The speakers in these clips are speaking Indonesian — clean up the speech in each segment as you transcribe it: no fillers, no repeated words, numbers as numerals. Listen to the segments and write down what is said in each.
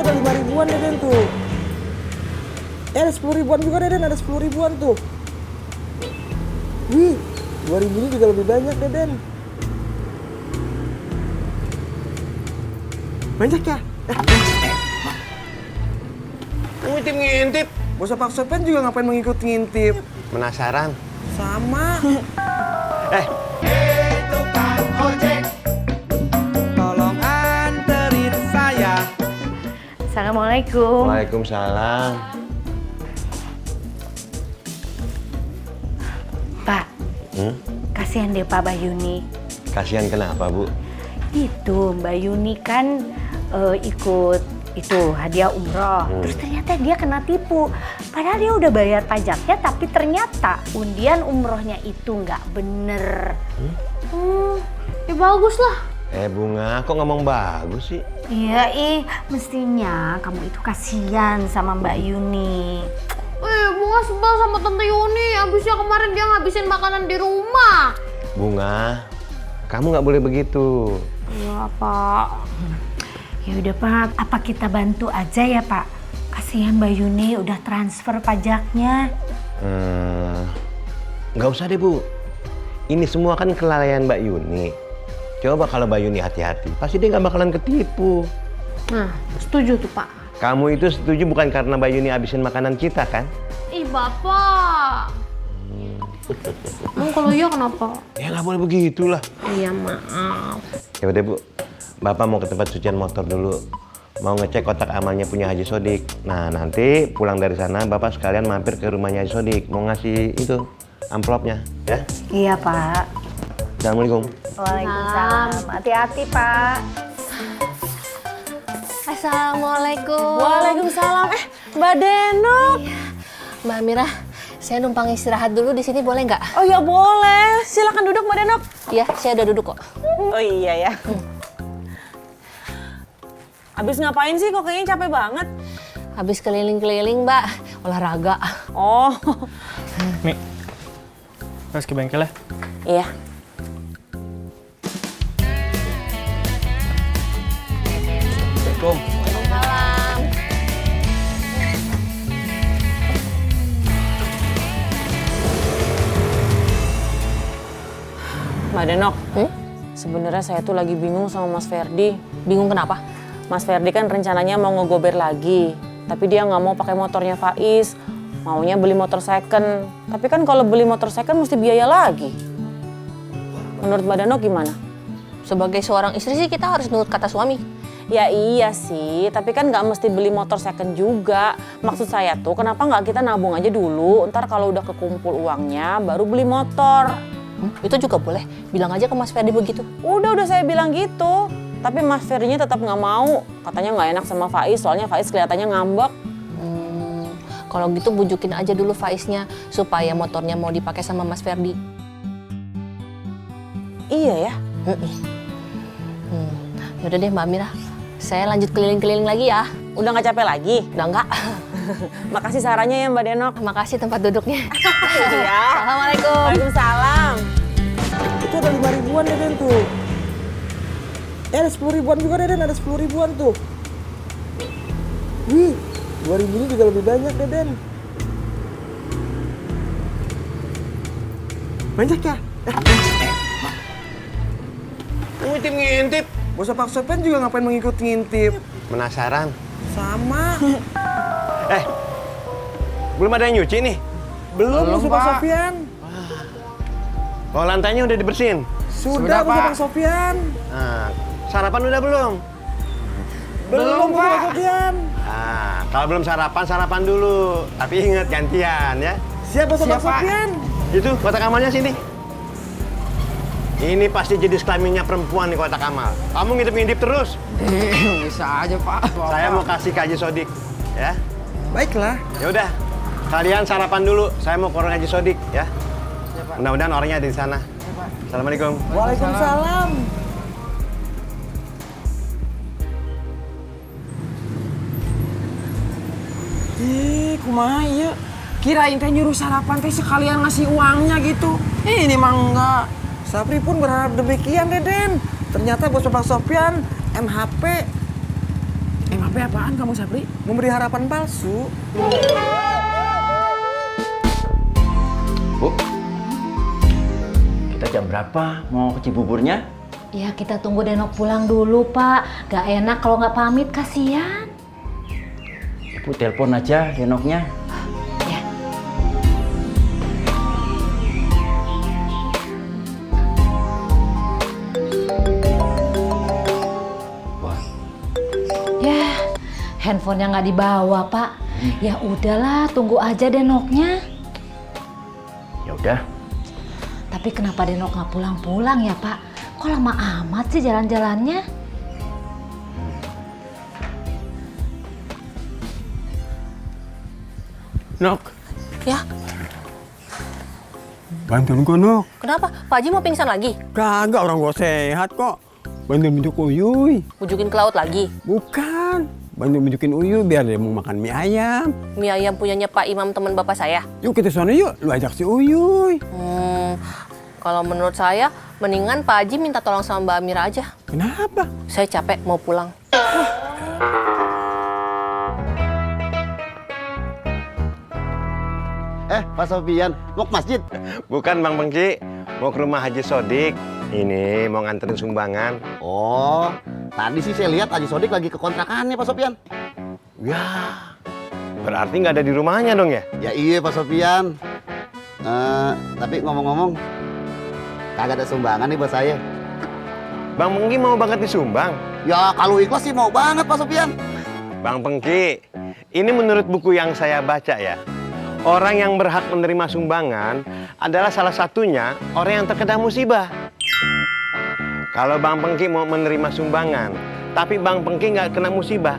ada 5 ribuan Deden tuh. Ada 10 ribuan juga Deden, ada 10 ribuan tuh. Wih, 2 ribu ini juga lebih banyak Deden. Banyak ya? Ngintip-ngintip. Bos Pak Sofian juga ngapain mengikut ngintip? Penasaran? Sama. Tukang ojek, tolong anterin saya. Assalamualaikum. Waalaikumsalam. Pak, kasihan deh Pak Bayuni. Kasihan kenapa, Bu? Itu Mbak Yuni kan ikut itu hadiah umroh. Terus ternyata dia kena tipu. Padahal dia udah bayar pajaknya, tapi ternyata undian umrohnya itu nggak bener. Ya bagus lah. Bunga, kok ngomong bagus sih? Iya, mestinya kamu itu kasihan sama Mbak Yuni. Bunga sebel sama Tante Yuni. Abisnya kemarin dia ngabisin makanan di rumah. Bunga, kamu nggak boleh begitu. Iya, Pak. Ya udah Pak, apa kita bantu aja ya Pak? Kasihan Mbak Yuni udah transfer pajaknya. Nggak usah deh, Bu. Ini semua kan kelalaian Mbak Yuni. Coba kalau Mbak Yuni hati-hati, pasti dia nggak bakalan ketipu. Nah, setuju tuh, Pak. Kamu itu setuju bukan karena Mbak Yuni habisin makanan kita, kan? Ih, Bapak. Emang kalau iya kenapa? Ya nggak boleh begitulah. Iya, maaf. Ya udah, Bu. Bapak mau ke tempat cucian motor dulu. Mau ngecek kotak amalnya punya Haji Sodik. Nah, nanti pulang dari sana Bapak sekalian mampir ke rumahnya Haji Sodik. Mau ngasih itu amplopnya, ya? Iya Pak. Assalamualaikum. Waalaikumsalam. Hati-hati Pak. Assalamualaikum. Waalaikumsalam. Mbak Denok. Mbak Amira, saya numpang istirahat dulu di sini boleh nggak? Oh ya boleh. Silakan duduk Mbak Denok. Iya, saya udah duduk kok. Oh iya ya. Abis ngapain sih kok kayaknya capek banget? Habis keliling-keliling, Mbak. Olahraga. Oh. Mi, harus ke bengkel ya? Iya. Assalamualaikum. Waalaikumsalam. Mbak Denok. Sebenarnya saya tuh lagi bingung sama Mas Ferdi. Bingung kenapa? Mas Ferdi kan rencananya mau ngegober lagi. Tapi dia nggak mau pakai motornya Faiz. Maunya beli motor second. Tapi kan kalau beli motor second mesti biaya lagi. Menurut Mbak Denok gimana? Sebagai seorang istri sih kita harus nurut kata suami. Ya iya sih, tapi kan nggak mesti beli motor second juga. Maksud saya tuh kenapa nggak kita nabung aja dulu, ntar kalau udah kekumpul uangnya baru beli motor. Itu juga boleh. Bilang aja ke Mas Ferdi begitu. Udah saya bilang gitu. Tapi Mas Ferdinya tetap nggak mau. Katanya nggak enak sama Faiz, soalnya Faiz kelihatannya ngambek. Kalau gitu bujukin aja dulu Faiznya supaya motornya mau dipakai sama Mas Ferdi. Iya ya? Yaudah deh Mbak Amira, saya lanjut keliling-keliling lagi ya. Udah nggak capek lagi? Udah enggak? Makasih sarannya ya Mbak Denok. Makasih tempat duduknya. Iya. Assalamualaikum. Waalaikumsalam. Itu ada 5 ribuan Deden tuh. Ada 10 ribuan juga Deden, ada 10 ribuan tuh. Wih, 2 ribu ini juga lebih banyak Deden. Banyak ya? Ngintip-ngintip. Bos Pak Sofian juga ngapain mengikut ngintip? Penasaran? Sama. Belum ada yang nyuci nih? Belum Bos Pak Sofian. Oh, lantainya udah dibersihin? Sudah Bos Pak Sofian. Nah, sarapan udah belum? Belum Bos Pak Sofian. Nah, kalau belum sarapan, sarapan dulu. Tapi ingat gantian ya. Siap Bos Pak Sofian. Itu kotak amalnya sini. Ini pasti jenis kelaminnya perempuan nih kotak amal. Kamu ngintip-ngintip terus. Bisa aja, Pak. Saya mau kasih ke Haji Sodik, ya. Baiklah. Ya udah, kalian sarapan dulu. Saya mau ke orang Haji Sodik, ya. Mudah-mudahan orangnya ada di sana. Assalamualaikum. Waalaikumsalam. Kumaha ieu? Kirain teh nyuruh sarapan teh sekalian ngasih uangnya gitu. Ini mah enggak. Sapri pun berharap demikian Deden. Ternyata Bos Pak Sofian MHP. Emang Tapi apaan kamu, Sapri? Memberi harapan palsu. Bu, kita jam berapa mau ke Cibuburnya? Ya kita tunggu Denok pulang dulu Pak. Gak enak kalau nggak pamit, kasihan. Ibu telepon aja Denoknya. Ya. Wah, Ya, handphonenya nggak dibawa Pak. Ya udahlah, tunggu aja Denoknya. ya udah. Tapi kenapa Denok nggak pulang-pulang ya Pak? Kok lama amat sih jalan-jalannya? Nok, Ya, bantuin gua, Nok. kenapa? Pak Haji mau pingsan lagi? Kagak, orang gua sehat kok. Bantuin bujuk Uyuy. Bujukin ke laut lagi? Bukan. Bantuin bujukin Uyuy biar dia mau makan mie ayam. Mie ayam punyanya Pak Imam teman bapak saya? Yuk kita sana yuk, lu ajak si Uyuy. Kalau menurut saya, mendingan Pak Haji minta tolong sama Mbak Amira aja. Kenapa? Saya capek, mau pulang. Pak Sofian, mau ke masjid? Bukan Bang Pengki, mau ke rumah Haji Sodik. Ini mau nganterin sumbangan. Oh, tadi sih saya lihat Haji Sodik lagi ke kontrakannya Pak Sofian. Ya, berarti nggak ada di rumahnya dong ya? Ya iya Pak Sofian. Tapi ngomong-ngomong, kagak ada sumbangan nih buat saya. Bang Pengki mau banget disumbang. Ya kalau ikhlas sih mau banget Pak Sofian. Bang Pengki, ini menurut buku yang saya baca ya. Orang yang berhak menerima sumbangan adalah salah satunya orang yang terkena musibah. Kalau Bang Pengki mau menerima sumbangan, tapi Bang Pengki nggak kena musibah,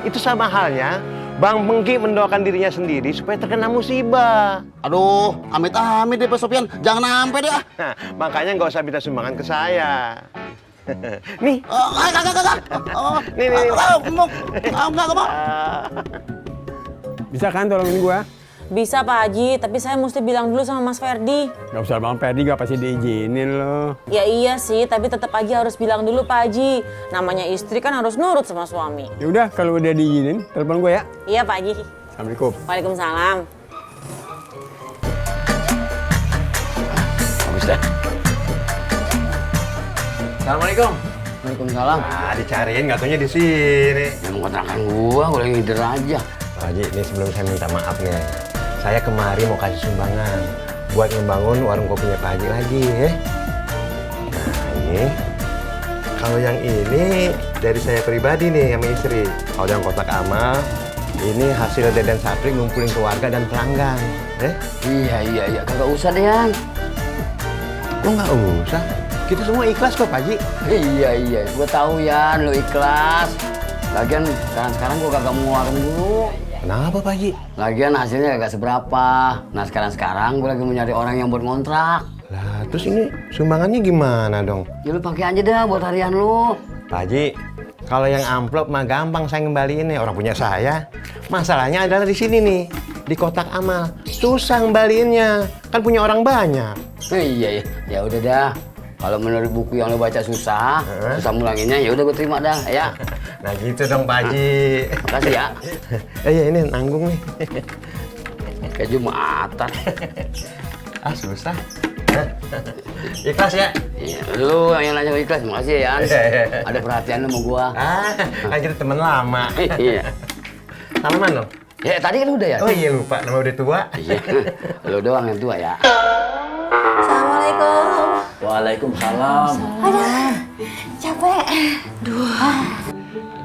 itu sama halnya Bang Pengki mendoakan dirinya sendiri supaya terkena musibah. Aduh, amit-amit deh Pak Sofian. Jangan sampai deh. Nah, makanya nggak usah minta sumbangan ke saya. Nih, Kagak. nih. Enggak mau. Bisa kan tolongin gua? Bisa Pak Haji, tapi saya mesti bilang dulu sama Mas Ferdi. Gak usah Bang Ferdi, gak pasti diizinin loh. Ya iya sih, tapi tetap aja harus bilang dulu Pak Haji. Namanya istri kan harus nurut sama suami. Ya udah, kalau udah diizinin, telepon gue ya. Iya Pak Haji. Assalamualaikum. Waalaikumsalam. Bagus dah. Assalamualaikum. Waalaikumsalam. Dicariin nggak taunya di sini. Yang mau kontrakan gua lagi ngider aja. Pak Haji, ini sebelum saya minta maaf nih, saya kemari mau kasih sumbangan buat ngebangun warung kopinya Pak Haji lagi ya. Nah ini, kalau yang ini dari saya pribadi nih sama istri. Kalau yang kotak amal, ini hasil Deden Sapri ngumpulin keluarga dan pelanggan. Iya. Kagak usah deh, Yan. Kok nggak usah? Kita semua ikhlas kok Pak Haji. Iya. Gua tahu Yan, lu ikhlas. Lagian sekarang gua kagak mau warung dulu. Kenapa Pak Haji? Lagian hasilnya kagak seberapa. Nah sekarang gua lagi mau nyari orang yang buat ngontrak. Lah terus ini sumbangannya gimana dong? Ya lu pakai aja dah buat harian lu. Pak Haji, kalau yang amplop mah gampang saya ngembaliinnya, orang punya saya. Masalahnya adalah di sini nih, di kotak amal. Susah ngembaliinnya, kan punya orang banyak. Iya. Ya udah dah. Kalau menurut buku yang lo baca susah mulanginnya, ya udah gue terima dah, ya. Nah gitu dong Pak Haji. Makasih ya. Iya ini nanggung nih. Kayak Jumatan. Susah. Ikhlas ya? Iya, lu yang nanya ikhlas, makasih ya, Yan. Ada perhatian lu sama gua. Kan kita temen lama. Iya. Salaman dong? Ya tadi kan udah ya. Oh iya lupa, nama udah tua. Iya. Lu doang yang tua ya. Assalamualaikum. Waalaikumsalam. Capek.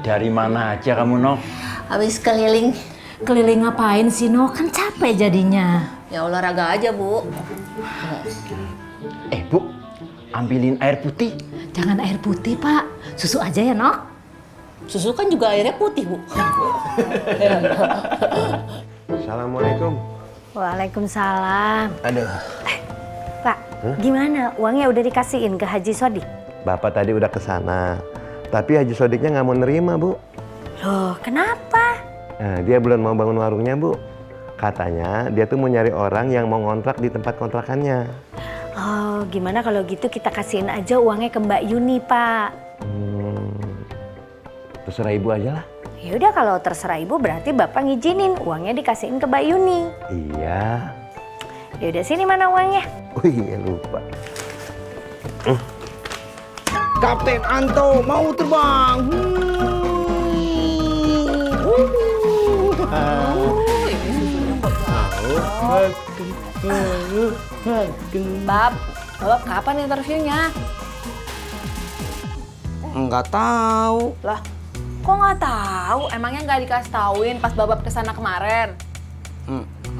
Dari mana aja kamu, Nok? Habis keliling. Keliling ngapain sih, No? Kan capek jadinya. Ya olahraga aja, Bu. Bu, ambilin air putih. Jangan air putih, Pak. Susu aja ya, Nok? Susu kan juga airnya putih, Bu. Assalamualaikum. Waalaikumsalam. Aduh. Pak, gimana? Uangnya udah dikasihin ke Haji Sodik? Bapak tadi udah kesana, tapi Haji Sodiknya nggak mau nerima, Bu. Loh, kenapa? Nah, dia belum mau bangun warungnya, Bu. Katanya dia tuh mau nyari orang yang mau ngontrak di tempat kontrakannya. Oh, gimana kalau gitu kita kasihin aja uangnya ke Mbak Yuni, Pak. Terserah Ibu aja lah. Ya udah kalau terserah ibu berarti bapak ngizinin uangnya dikasihin ke Mbak Yuni. Iya. Ya udah sini mana uangnya? Oh iya lupa. Kapten Anto mau terbang. Bab kapan interviewnya? Enggak tahu. Lah, kok nggak tahu? Emangnya nggak dikasih tauin pas Babab kesana kemarin?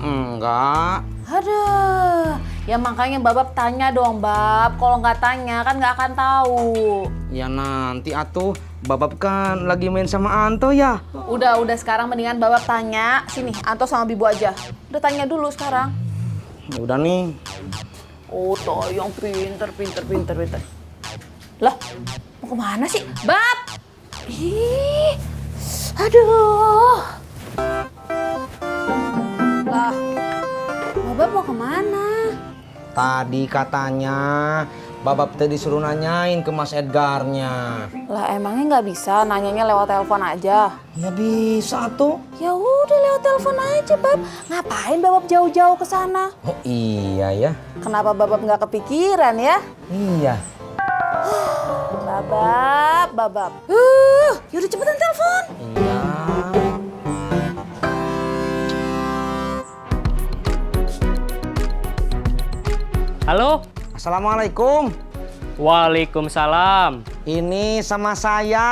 Enggak. Aduh, ya makanya Babab tanya dong, Bab. Kalau nggak tanya kan nggak akan tahu. Ya nanti atuh, Babab kan lagi main sama Anto ya. Udah sekarang mendingan Babab tanya. Sini, Anto sama Bibu aja. Udah tanya dulu sekarang. Ya udah nih. Oh, toh yang pinter. Lah, mau kemana sih? Bab! Ih, aduh. Lah, Babab mau kemana? Tadi katanya Babab tadi disuruh nanyain ke Mas Edgarnya. Lah emangnya nggak bisa nanyanya lewat telepon aja? Ya bisa tuh. Ya udah lewat telepon aja, Bab. Ngapain Babab jauh-jauh ke sana? Oh iya ya. Kenapa Babab nggak kepikiran ya? Iya. Babab. Yaudah cepetan telepon. Iya. Halo? Assalamualaikum. Waalaikumsalam. Ini sama saya,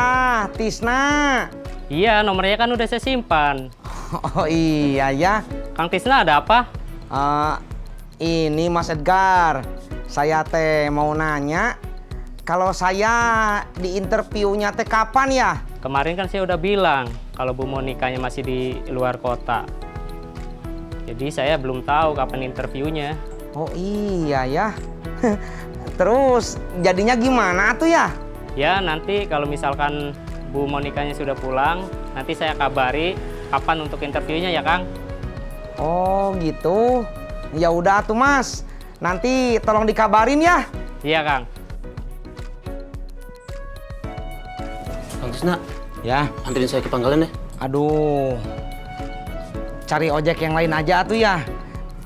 Tisna. Iya, nomornya kan udah saya simpan. Oh iya ya. Kang Tisna ada apa? Ini Mas Edgar. Saya teh mau nanya, kalau saya di interviewnya teh kapan ya? Kemarin kan saya udah bilang kalau Bu Monikanya masih di luar kota. Jadi saya belum tahu kapan interviewnya. Oh iya ya. Terus jadinya gimana tuh ya? Ya nanti kalau misalkan Bu Monikanya sudah pulang, nanti saya kabari kapan untuk interviewnya ya Kang. Oh gitu. Ya udah tuh Mas. Nanti tolong dikabarin ya. Iya Kang. Kang Tisna, Ya. anterin saya ke Pangkalan deh. Aduh. Cari ojek yang lain aja tuh ya.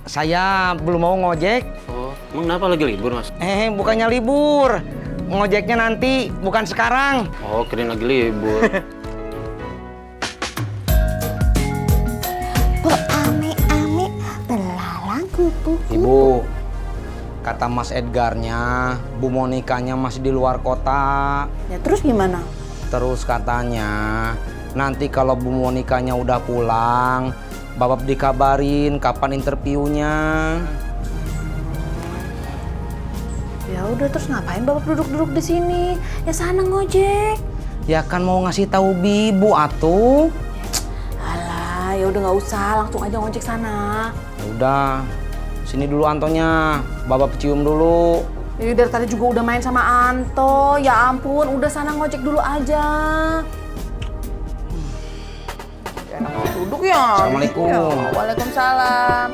Saya belum mau ngojek. Oh, emang kenapa lagi libur, Mas? Bukannya libur. Ngojeknya nanti, bukan sekarang. Oh, kirain lagi libur. Ame-ame belalang kupu. Ibu, kata Mas Edgarnya, Bu Monikanya masih di luar kota. Ya terus gimana? Terus katanya, nanti kalau Bu Monikanya udah pulang, Babab dikabarin kapan interviewnya. Ya udah terus ngapain Babab duduk-duduk di sini? Ya sana ngojek. Ya kan mau ngasih tahu Bibu atuh. Alah, ya udah nggak usah, langsung aja ngojek sana. Ya udah, sini dulu Antonya, Babab cium dulu. Ya dari tadi juga udah main sama Anto. Ya ampun, udah sana ngojek dulu aja. Enak duduk ya. Assalamualaikum. Ya, waalaikumsalam.